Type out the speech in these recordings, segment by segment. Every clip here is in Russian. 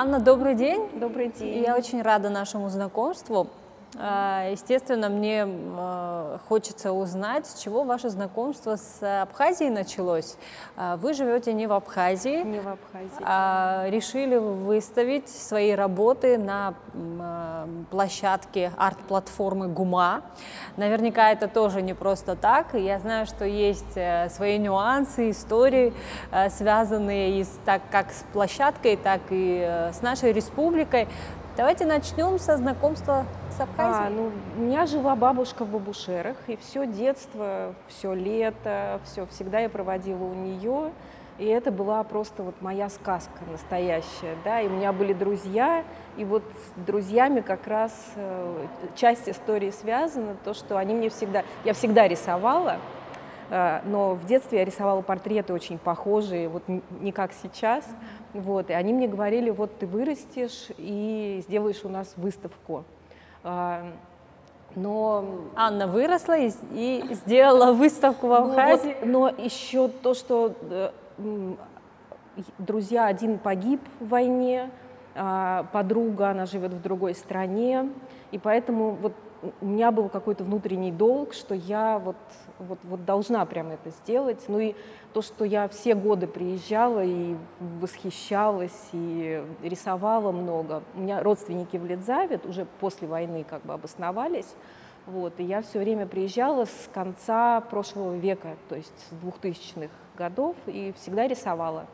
Анна, добрый день. Добрый день. Я очень рада нашему знакомству. Естественно, мне хочется узнать, с чего ваше знакомство с Абхазией началось. Вы живете не в Абхазии. Не в Абхазии. Решили выставить свои работы на площадке арт-платформы ГУМА. Наверняка это тоже не просто так. Я знаю, что есть свои нюансы, истории, связанные как с площадкой, так и с нашей республикой. Давайте начнем со знакомства с Абхазией. У меня жила бабушка в Бабушерах, и все детство, все лето, все всегда я проводила у нее. И это была просто вот моя сказка настоящая, да, и у меня были друзья, и вот с друзьями как раз часть истории связана, то, что они мне я всегда рисовала, но в детстве я рисовала портреты очень похожие, вот не как сейчас, вот, и они мне говорили, вот ты вырастешь и сделаешь у нас выставку. Но Анна выросла и сделала выставку в Абхазии. Но еще то, что друзья, один погиб в войне, подруга, она живет в другой стране, и поэтому вот у меня был какой-то внутренний долг, что я вот должна прям это сделать. Ну и то, что я все годы приезжала и восхищалась, и рисовала много. У меня родственники в Ледзаве уже после войны как бы обосновались. Вот, и я все время приезжала с конца прошлого века, то есть с 2000-х годов, и всегда рисовала.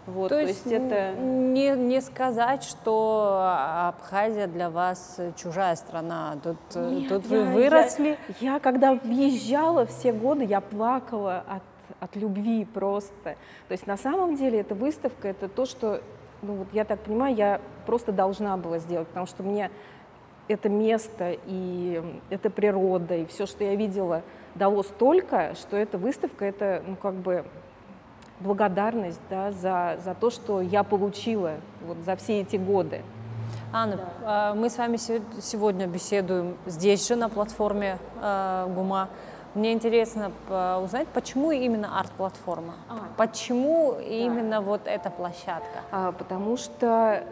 Вот, то есть это не сказать, что Абхазия для вас чужая страна. Тут вы выросли. Я когда въезжала все годы, я плакала от любви просто. То есть на самом деле эта выставка, это то, что, я так понимаю, я просто должна была сделать, потому что мне это место и эта природа, и все, что я видела, дало столько, что эта выставка, это, благодарность, да, за то, что я получила вот за все эти годы. Анна, да. Мы с вами сегодня беседуем здесь же, на платформе ГУМА. Мне интересно узнать, почему именно арт-платформа? Почему именно вот эта площадка? Потому что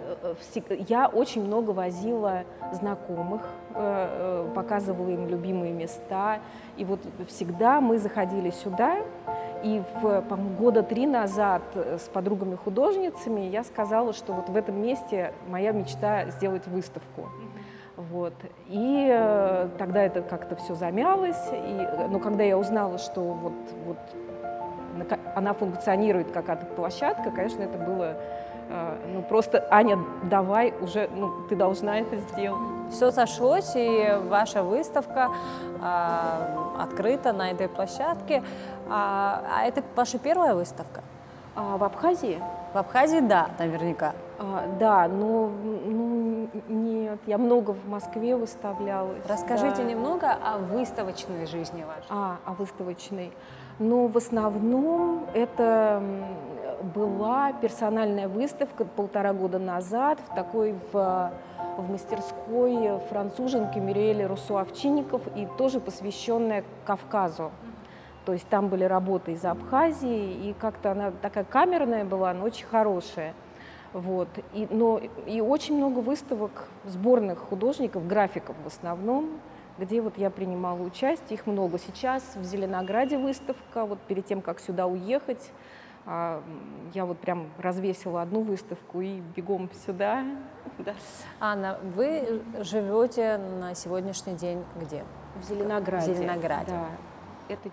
я очень много возила знакомых, показывала им любимые места. И вот всегда мы заходили сюда, и по-моему, года 3 назад с подругами-художницами я сказала, что вот в этом месте моя мечта сделать выставку. Вот. И тогда это как-то все замялось, но когда я узнала, что вот она функционирует как арт-площадка, конечно, это было просто Аня, давай уже, ты должна это сделать. Все сошлось, и ваша выставка открыта на этой площадке. А это ваша первая выставка? В Абхазии? В Абхазии, да, наверняка. Да, но нет, я много в Москве выставлялась. Расскажите немного о выставочной жизни вашей. О выставочной. Но в основном это была персональная выставка 1,5 года назад в мастерской француженки Мюриэль Руссо-Овчинников, и тоже посвященная Кавказу. То есть там были работы из Абхазии, и как-то она такая камерная была, но очень хорошая. Вот. И очень много выставок сборных художников, графиков в основном, где вот я принимала участие, их много. Сейчас в Зеленограде выставка, вот перед тем, как сюда уехать, я вот прям развесила одну выставку и бегом сюда. Да. Анна, вы живете на сегодняшний день где? В Зеленограде. В Зеленограде. Да. Это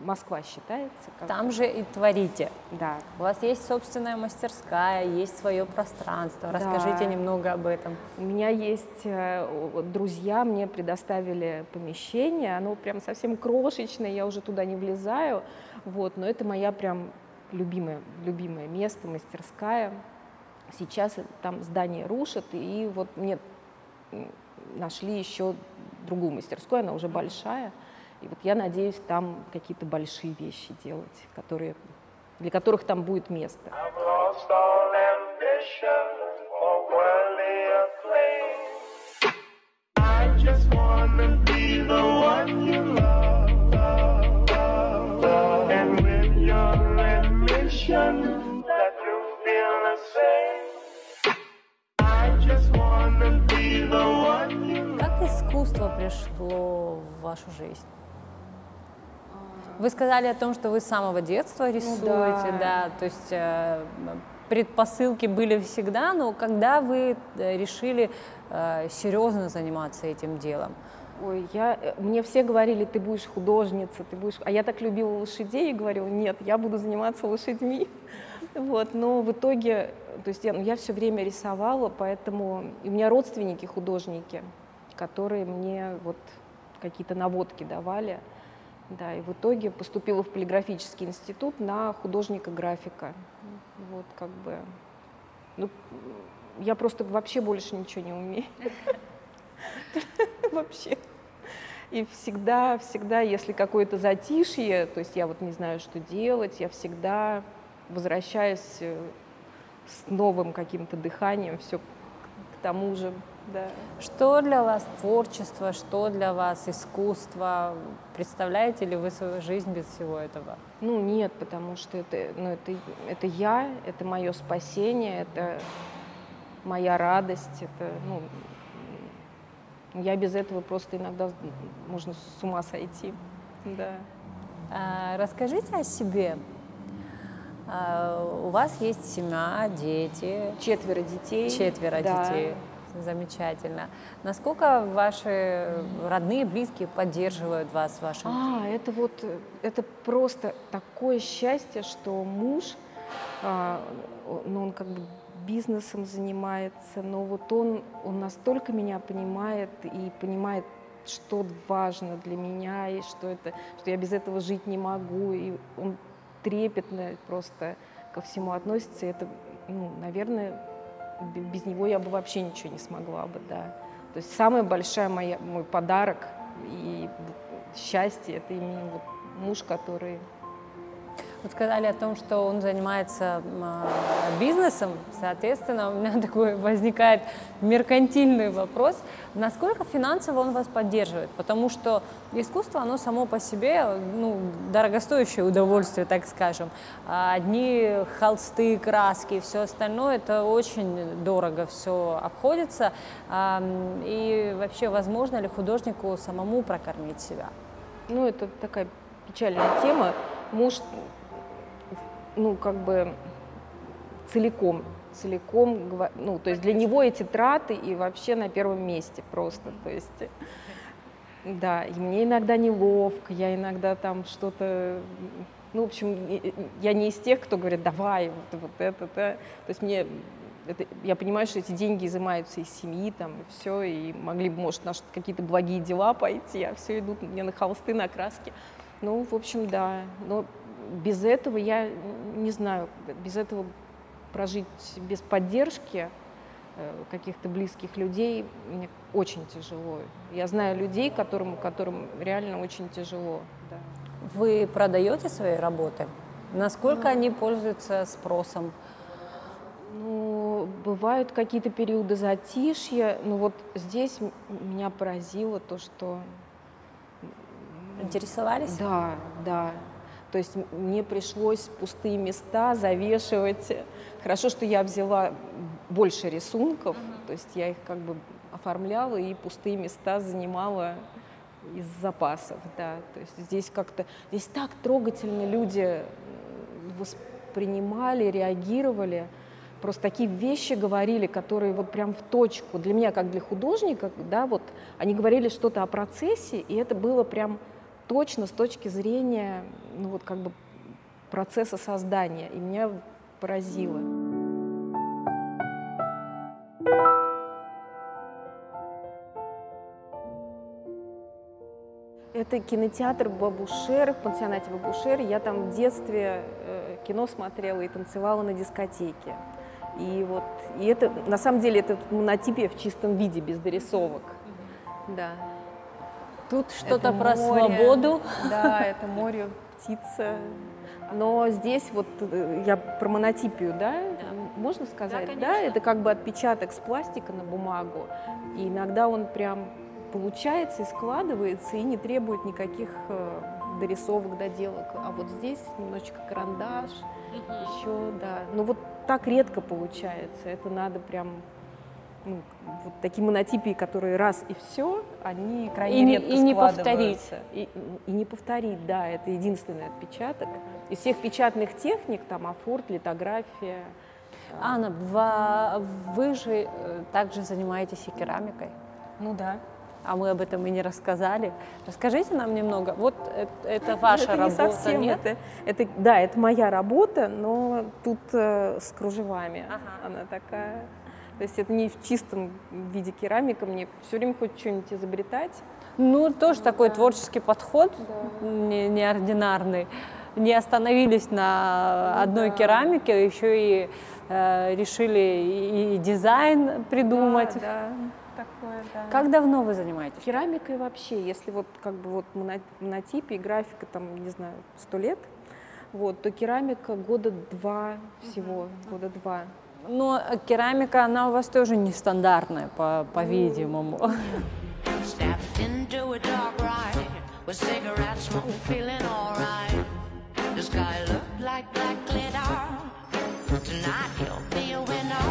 Москва считается. Там же и творите. Да. У вас есть собственная мастерская, есть свое пространство. Расскажите немного об этом. У меня есть друзья, мне предоставили помещение, оно прям совсем крошечное, я уже туда не влезаю, вот, но это моя прям любимое место, мастерская. Сейчас там здание рушат, и вот мне нашли еще другую мастерскую, она уже большая. И вот я надеюсь там какие-то большие вещи делать, для которых там будет место. искусство пришло в вашу жизнь? Вы сказали о том, что вы с самого детства рисуете, да, то есть предпосылки были всегда, но когда вы решили серьезно заниматься этим делом? Ой, мне все говорили, ты будешь художница, ты будешь... А я так любила лошадей и говорила, нет, я буду заниматься лошадьми. Вот, но в итоге, то есть я все время рисовала, поэтому и у меня родственники художники, которые мне вот какие-то наводки давали. Да, и в итоге поступила в полиграфический институт на художника-графика. Вот как бы, ну, я просто вообще больше ничего не умею. Вообще. И всегда, если какое-то затишье, то есть я вот не знаю, что делать, я всегда возвращаюсь с новым каким-то дыханием, все к тому же. Да. Что для вас творчество, что для вас искусство? Представляете ли вы свою жизнь без всего этого? Ну нет, потому что это я, это мое спасение, это моя радость, это, ну, я без этого просто иногда можно с ума сойти. Да. Расскажите о себе. У вас есть семья, дети. 4 детей. 4 да. детей. Замечательно. Насколько ваши родные, близкие поддерживают вас в вашем? Это просто такое счастье, что муж, ну, он как бы бизнесом занимается, но вот он настолько меня понимает и понимает, что важно для меня, и что я без этого жить не могу, и он трепетно просто ко всему относится, и это, ну, наверное, без него я бы вообще ничего не смогла бы, да. То есть самый большой мой подарок и счастье — это именно вот муж, который... Вы сказали о том, что он занимается бизнесом, соответственно, у меня такой возникает меркантильный вопрос, насколько финансово он вас поддерживает, потому что искусство, оно само по себе, ну, дорогостоящее удовольствие, так скажем. Одни холсты, краски, все остальное, это очень дорого все обходится, и вообще, возможно ли художнику самому прокормить себя? Ну, это такая печальная тема. Муж, ну, как бы целиком, ну, то есть для него эти траты и вообще на первом месте просто, то есть, да, и мне иногда неловко, я иногда там что-то, ну, в общем, я не из тех, кто говорит, давай, вот это, да, то есть я понимаю, что эти деньги изымаются из семьи, там, и все, и могли бы, может, на какие-то благие дела пойти, а все идут мне на холсты, на краски, ну, в общем, да, но без этого, я не знаю, без этого прожить без поддержки каких-то близких людей мне очень тяжело. Я знаю людей, которым реально очень тяжело. Да. Вы продаете свои работы? Насколько они пользуются спросом? Ну, бывают какие-то периоды затишья, но вот здесь меня поразило то, что... Интересовались? Да, да. То есть мне пришлось пустые места завешивать. Хорошо, что я взяла больше рисунков, то есть я их как бы оформляла и пустые места занимала из запасов. Да. То есть здесь так трогательно люди воспринимали, реагировали. Просто такие вещи говорили, которые вот прям в точку. Для меня, как для художника, да, вот они говорили что-то о процессе, и это было прям точно с точки зрения, ну вот как бы процесса создания, и меня поразило. Это кинотеатр Бабушер, в пансионате Бабушер. Я там в детстве кино смотрела и танцевала на дискотеке. И это, на самом деле, это монотипия в чистом виде, без дорисовок. Да. Тут что-то про свободу. Да, это море, птица. Но здесь вот я про монотипию, да, можно сказать? Да, да, это как бы отпечаток с пластика на бумагу. И иногда он прям получается и складывается, и не требует никаких дорисовок, доделок. А вот здесь немножечко карандаш, еще, да. Но вот так редко получается. Это надо прям ну, вот такие монотипии, которые раз и все, они крайне редко и не складываются. повторить. И не повторить, да, это единственный отпечаток. Из всех печатных техник, там, афорт, литография. Анна, вы же также занимаетесь и керамикой. Ну да. А мы об этом и не рассказали. Расскажите нам немного. Вот это ваша это работа, не совсем, нет? Да, это моя работа, но тут с кружевами. Ага. Она такая. То есть это не в чистом виде керамика, мне все время хочется что-нибудь изобретать. Ну, тоже такой творческий подход, Да. неординарный. Не остановились на одной керамике, еще и решили и дизайн придумать. Да, такое, да. Как давно вы занимаетесь? Керамикой вообще, если вот как бы вот монотипе и графика там, не знаю, 100 лет, вот, то керамика года 2 всего, года 2. Но керамика, она у вас тоже нестандартная, по-видимому. Stepped into a dark ride with cigarette smoke, feeling alright. The sky looked like black glitter. Tonight you'll be a winner.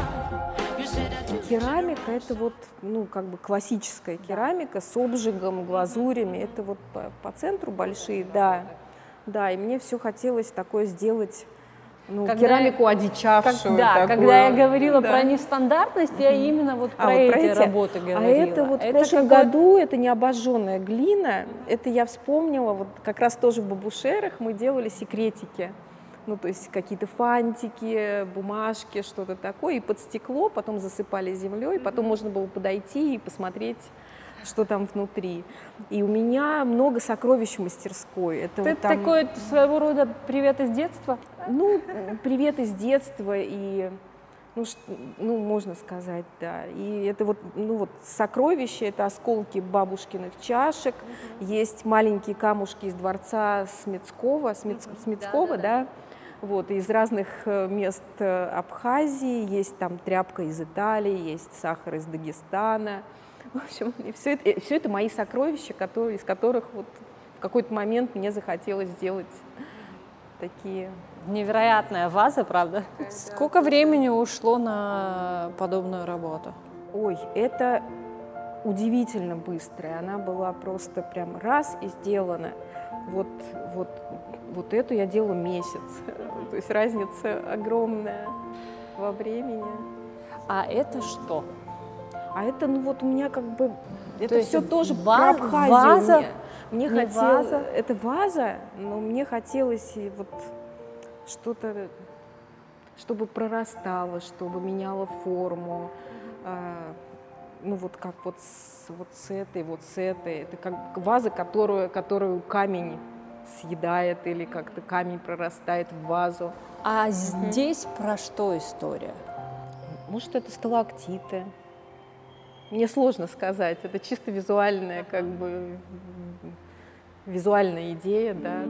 You said that Керамика — это вот, ну, как бы классическая керамика с обжигом, глазурями. Это вот по центру большие, да. Да, и мне все хотелось такое сделать, ну, керамику одичавшую. Да, такую. когда я говорила Да. про нестандартность, я именно вот про вот эти работы говорила. А это вот в прошлом году, это не обожженная глина, это я вспомнила, вот как раз тоже в Бабушерах мы делали секретики. Ну, то есть какие-то фантики, бумажки, что-то такое, и под стекло, потом засыпали землей, потом можно было подойти и посмотреть, что там внутри. И у меня много сокровищ в мастерской. Это вот там, такой своего рода привет из детства? ну, привет из детства, и, ну, можно сказать, да. И это вот, ну, вот сокровища, это осколки бабушкиных чашек, есть маленькие камушки из дворца Смецкого, да, вот, из разных мест Абхазии, есть там тряпка из Италии, есть сахар из Дагестана. В общем, и все это мои сокровища, из которых вот в какой-то момент мне захотелось сделать такие. Невероятная ваза, правда? Сколько времени ушло на подобную работу? Ой, это удивительно быстрая. Она была просто прям раз и сделана. Вот эту я делала месяц. То есть разница огромная во времени. А это что? А это, ну вот у меня как бы, это есть все тоже про Абхазию. ваза? Мне Не хотелось, ваза? это ваза, но мне хотелось и вот что-то, чтобы прорастало, чтобы меняло форму. Ну вот как вот с этой. Это как ваза, которую камень съедает или как-то камень прорастает в вазу. А здесь про что история? Может, это сталактиты. Мне сложно сказать. Это чисто визуальная, как бы, визуальная идея, да.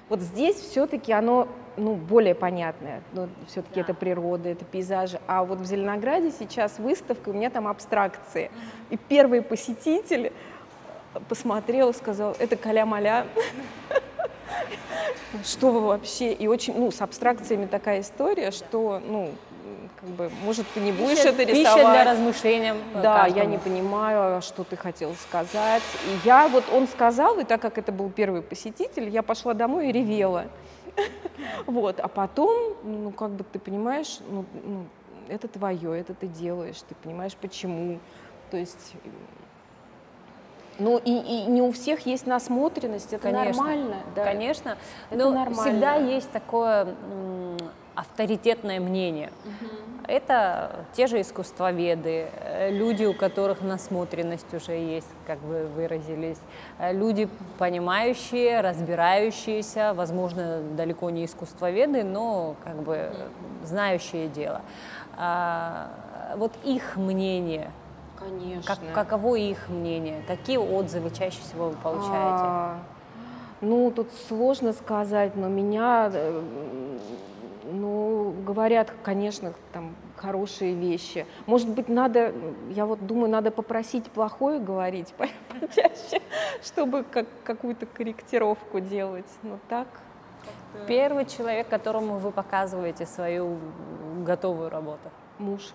Вот здесь все-таки оно, ну, более понятное. Ну, все-таки это природа, это пейзажи. А вот в Зеленограде сейчас выставка, у меня там абстракции. И первый посетитель посмотрел, сказал: это каля-маля. Что вы вообще? И очень, ну, с абстракциями такая история, что, ну, как бы, может, ты не будешь это рисовать. Пища для размышления. Да, каждому. я не понимаю, что ты хотел сказать. И он сказал, и так как это был первый посетитель, я пошла домой и ревела. Вот, а потом, ну, как бы, ты понимаешь, ну, это твое, это ты делаешь, ты понимаешь, почему. То есть, ну, и не у всех есть насмотренность, это Конечно, нормально. Да. Конечно, Это но нормально. всегда есть такое авторитетное мнение. Это те же искусствоведы, люди, у которых насмотренность уже есть, как вы выразились, люди, понимающие, разбирающиеся, возможно, далеко не искусствоведы, но как бы знающие дело. Вот их мнение. Конечно. Каково их мнение? Какие отзывы чаще всего вы получаете? Ну, тут сложно сказать, но меня, ну, говорят, конечно, там хорошие вещи. Может быть, надо, я вот думаю, надо попросить плохое говорить почаще, чтобы какую-то корректировку делать. Но так. Первый человек, которому вы показываете свою готовую работу? Муж.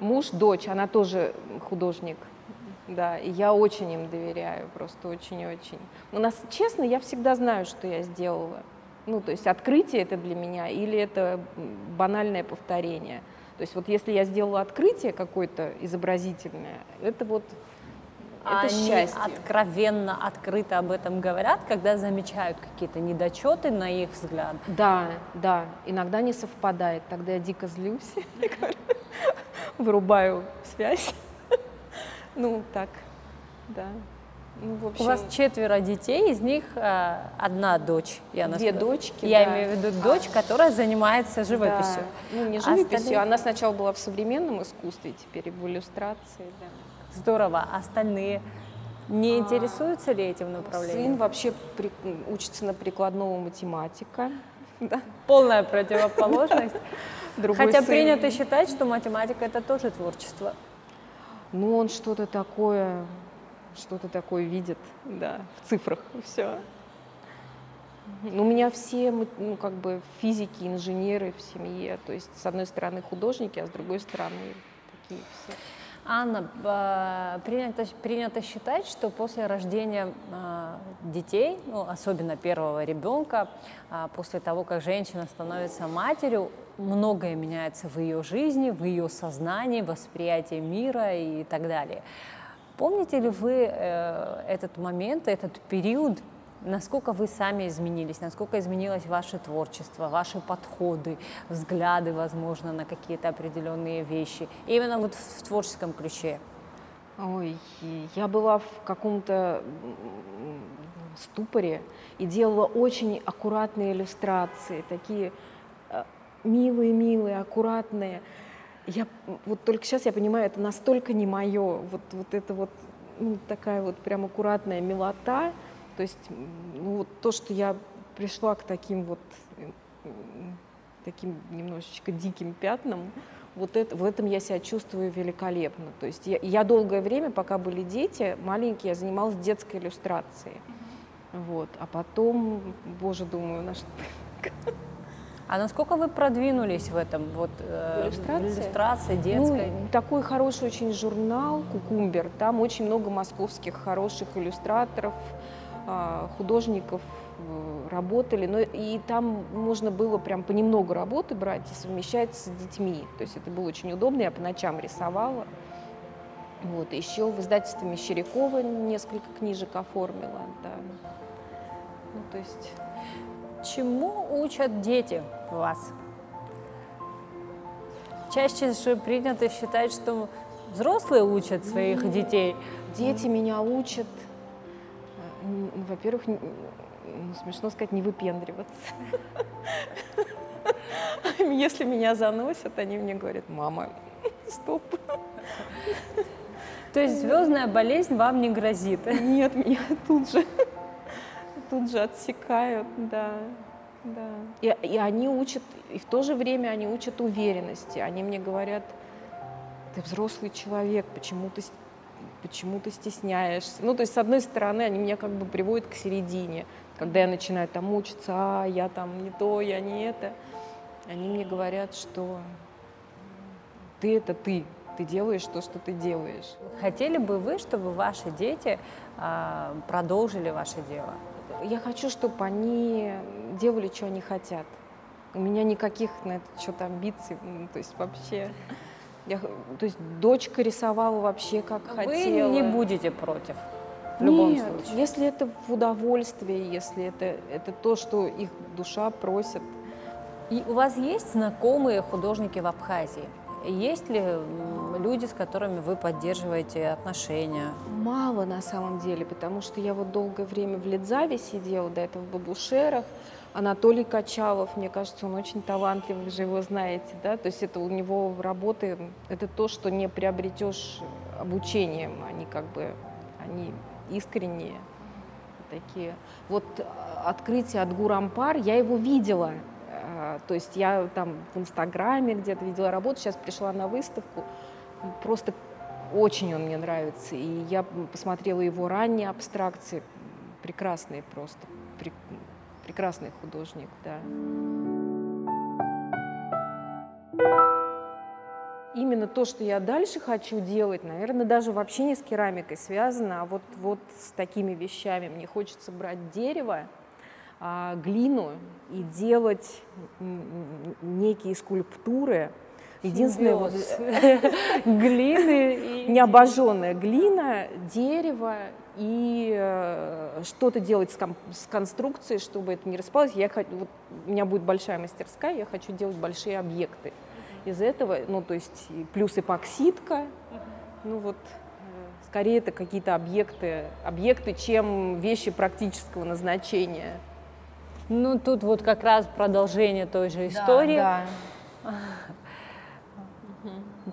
Муж, дочь, она тоже художник. Да, и я очень им доверяю, просто очень-очень. У нас, честно, я всегда знаю, что я сделала. Ну, то есть открытие это для меня или это банальное повторение. То есть вот если я сделала открытие какое-то изобразительное, это вот это Они счастье. откровенно, открыто об этом говорят, когда замечают какие-то недочеты на их взгляд? Да, да, иногда не совпадает, тогда я дико злюсь, вырубаю связь. Ну, так, да. Ну, в общем, У вас 4 детей, из них одна дочь. Две дочки, Я да. имею в виду дочь, которая занимается живописью. Да. Ну, не А живописью, остальные- она сначала была в современном искусстве, теперь в иллюстрации, да. Здорово. Остальные не интересуются ли этим направлением? Сын вообще учится на прикладного математика. Да. Полная противоположность. Другой Хотя сын. принято считать, что математика — это тоже творчество. Ну, он что-то такое видит, да, в цифрах, все. Ну, у меня все, ну, как бы физики, инженеры в семье, то есть с одной стороны художники, а с другой стороны такие все. Анна, принято считать, что после рождения детей, ну, особенно первого ребенка, после того, как женщина становится матерью, многое меняется в ее жизни, в ее сознании, восприятии мира и так далее. Помните ли вы этот момент, этот период, насколько вы сами изменились, насколько изменилось ваше творчество, ваши подходы, взгляды, возможно, на какие-то определенные вещи, именно вот в творческом ключе? Ой, я была в каком-то ступоре и делала очень аккуратные иллюстрации, такие милые, аккуратные. Я вот только сейчас я понимаю, это настолько не мое, вот это вот, ну, такая вот прям аккуратная милота. То есть, ну, вот то, что я пришла к таким вот таким немножечко диким пятнам, вот это, в этом я себя чувствую великолепно. То есть я долгое время, пока были дети маленькие, я занималась детской иллюстрацией. Вот. А потом, боже, думаю, на что... А насколько вы продвинулись в этом, вот, в иллюстрации детской? Ну, такой хороший очень журнал «Кукумбер», там очень много московских хороших иллюстраторов, художников работали, но и там можно было прям понемногу работы брать и совмещать с детьми, то есть это было очень удобно, я по ночам рисовала. Вот. Еще в издательстве Мещерякова несколько книжек оформила, да. Ну, то есть... Чему учат дети вас? Чаще же принято считать, что взрослые учат своих детей. Дети меня учат, во-первых, смешно сказать, не выпендриваться. Если меня заносят, они мне говорят: мама, стоп. То есть звездная болезнь вам не грозит? Нет, меня тут же отсекают, да. Да. И они учат, и в то же время они учат уверенности. Они мне говорят: ты взрослый человек, почему ты стесняешься? Ну, то есть, с одной стороны, они меня как бы приводят к середине. Когда я начинаю там мучиться, я там не то, я не это, они мне говорят, что ты — это ты делаешь то, что ты делаешь. Хотели бы вы, чтобы ваши дети продолжили ваше дело? Я хочу, чтобы они делали, что они хотят. У меня никаких на это что-то амбиций, то есть вообще. То есть дочка рисовала вообще как хотела. Вы не будете против в любом Нет, случае? если это в удовольствие, если это то, что их душа просит. И у вас есть знакомые художники в Абхазии? Есть ли люди, с которыми вы поддерживаете отношения? Мало на самом деле, потому что я вот долгое время в Ледзаве сидела, до этого в Бабушерах. Анатолий Качалов, мне кажется, он очень талантливый, вы же его знаете, да? То есть это у него работы, это то, что не приобретешь обучением, они искренние такие. Вот открытие от Гурампар, я его видела. То есть я там в Инстаграме где-то видела работу, сейчас пришла на выставку, просто очень он мне нравится. И я посмотрела его ранние абстракции, прекрасные просто, прекрасный художник, да. Именно то, что я дальше хочу делать, наверное, даже вообще не с керамикой связано, а вот с такими вещами. Мне хочется брать дерево, глину и делать некие скульптуры. Единственное, вот, глины, необожженная глина, дерево и что-то делать с конструкцией, чтобы это не распалось. Вот, у меня будет большая мастерская, я хочу делать большие объекты. Из этого, ну, то есть плюс эпоксидка, ну вот, скорее это какие-то объекты, чем вещи практического назначения. Ну, тут вот как раз продолжение той же истории. Да.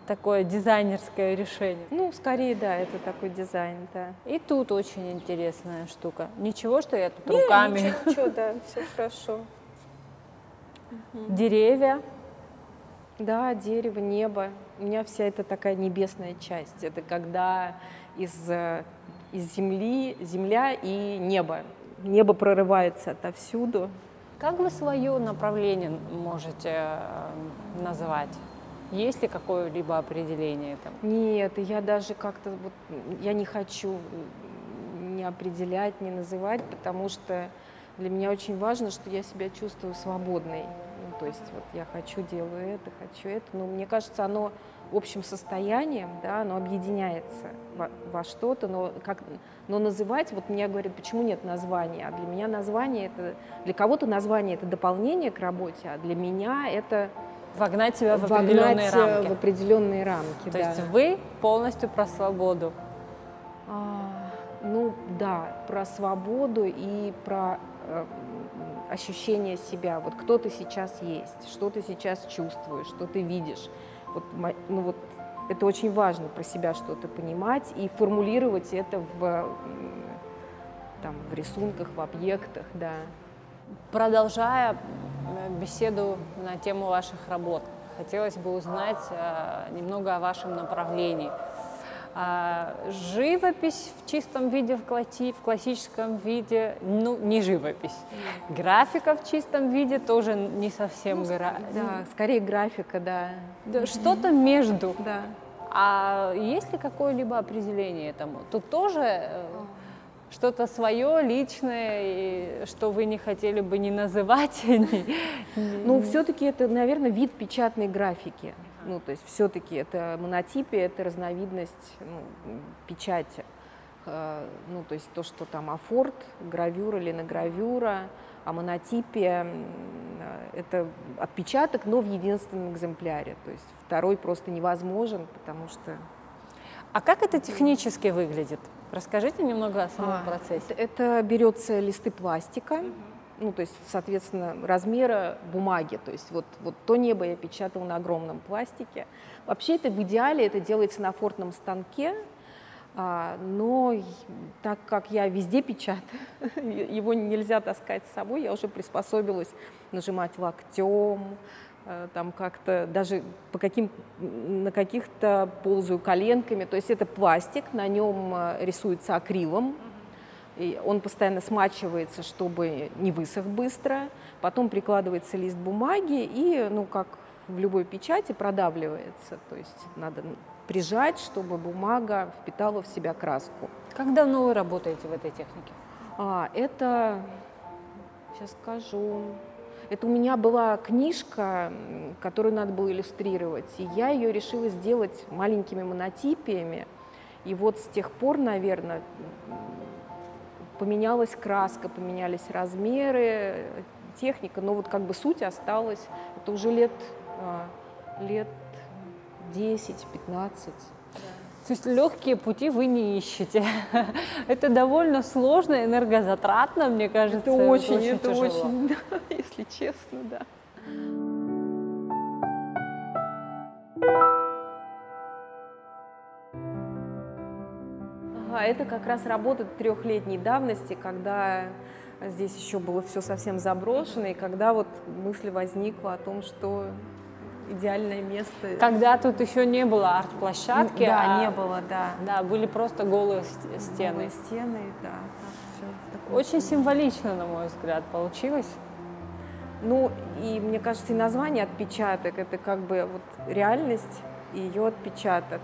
Такое дизайнерское решение. Ну, скорее, да, это такой дизайн, да. И тут очень интересная штука. Ничего, что я тут руками. Ничего, да, все хорошо. Деревья. Да, дерево, небо. У меня вся эта такая небесная часть. Это когда из земли, земля и небо. Небо прорывается отовсюду. Как вы свое направление можете назвать? Есть ли какое-либо определение этому? Нет, я даже как-то вот, я не хочу ни определять, ни называть, потому что для меня очень важно, что я себя чувствую свободной. Ну, то есть вот я делаю это, хочу это. Но мне кажется, оно общим состоянием, да, оно объединяется во что-то, но называть, вот мне говорят, почему нет названия, а для меня название это, для кого-то название это дополнение к работе, а для меня это вогнать себя в определенные рамки. В определенные рамки, То да. есть вы полностью про свободу. Ну да, про свободу и про ощущение себя. Вот кто ты сейчас есть, что ты сейчас чувствуешь, что ты видишь. Вот, ну вот это очень важно про себя что-то понимать и формулировать это в рисунках, в объектах, да. Продолжая беседу на тему ваших работ, хотелось бы узнать немного о вашем направлении. Живопись в чистом виде, в классическом виде, ну, не живопись. Графика в чистом виде тоже не совсем Да, скорее графика, да. Что-то между. Да. А есть ли какое-либо определение этому? Тут тоже что-то свое, личное, что вы не хотели бы не называть? Ну, все-таки это, наверное, вид печатной графики. Ну, то есть все-таки это монотипия, это разновидность печати. Ну, то есть то, что там афорт, гравюра, линогравюра, а монотипия – это отпечаток, но в единственном экземпляре. То есть второй просто невозможен, потому что… А как это технически выглядит? Расскажите немного о самом процессе. Это берется листы пластика, ну, то есть, соответственно, размера бумаги. То есть вот то небо я печатала на огромном пластике. Вообще это в идеале это делается на фортном станке, но так как я везде печатаю, его нельзя таскать с собой, я уже приспособилась нажимать локтем, там как-то даже на каких-то ползаю коленками. То есть это пластик, на нем рисуется акрилом. И он постоянно смачивается, чтобы не высох быстро. Потом прикладывается лист бумаги и, ну, как в любой печати, продавливается. То есть надо прижать, чтобы бумага впитала в себя краску. Как давно вы работаете в этой технике? Это, сейчас скажу, это у меня была книжка, которую надо было иллюстрировать. И я ее решила сделать маленькими монотипиями. И вот с тех пор, наверное, поменялась краска, поменялись размеры, техника, но вот как бы суть осталась. Это уже лет 10-15. То есть легкие пути вы не ищете. Это довольно сложно, энергозатратно, мне кажется. Это очень, да, если честно, да. Это как раз работа 3-летней давности, когда здесь еще было все совсем заброшено, и когда вот мысль возникла о том, что идеальное место. Когда тут еще не было арт-площадки. Да, не было, да. Да, были просто голые стены. Голые стены, да. Все в таком Очень символично, на мой взгляд, получилось. Ну, и мне кажется, и название «Отпечаток» — это как бы вот реальность и ее отпечаток.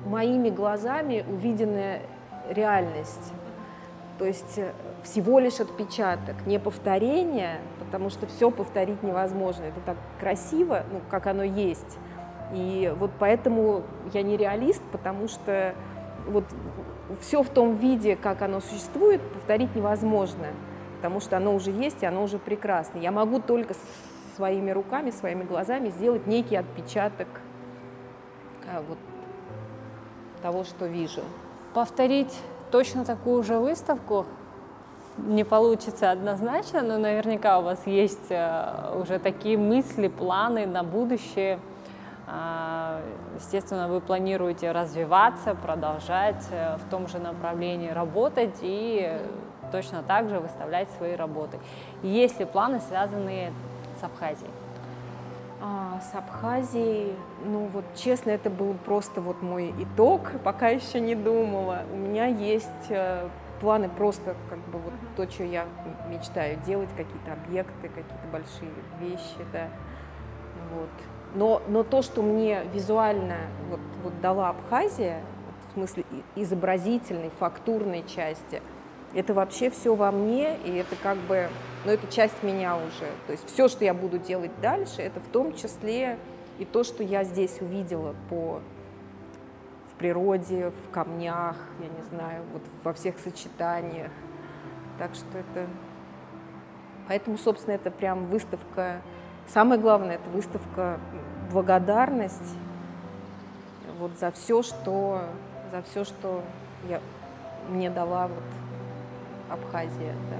Моими глазами увиденная реальность. То есть всего лишь отпечаток, не повторение, потому что все повторить невозможно. Это так красиво, ну, как оно есть. И вот поэтому я не реалист, потому что вот все в том виде, как оно существует, повторить невозможно, потому что оно уже есть, и оно уже прекрасно. Я могу только своими руками, своими глазами сделать некий отпечаток вот того, что вижу. Повторить точно такую же выставку не получится однозначно, но наверняка у вас есть уже такие мысли, планы на будущее. Естественно, вы планируете развиваться, продолжать в том же направлении работать и точно так же выставлять свои работы. Есть ли планы, связанные с Абхазией? С Абхазией, ну вот честно, это был просто вот мой итог, пока еще не думала. У меня есть планы просто как бы вот то, что я мечтаю делать, какие-то объекты, какие-то большие вещи, да, вот. Но то, что мне визуально вот дала Абхазия, в смысле изобразительной, фактурной части, это вообще все во мне, и это как бы, ну, это часть меня уже. То есть все, что я буду делать дальше, это в том числе и то, что я здесь увидела в природе, в камнях, я не знаю, вот во всех сочетаниях. Так что это... Поэтому, собственно, это прям выставка... Самое главное, это выставка благодарность вот за все, что мне дала вот Абхазия, да.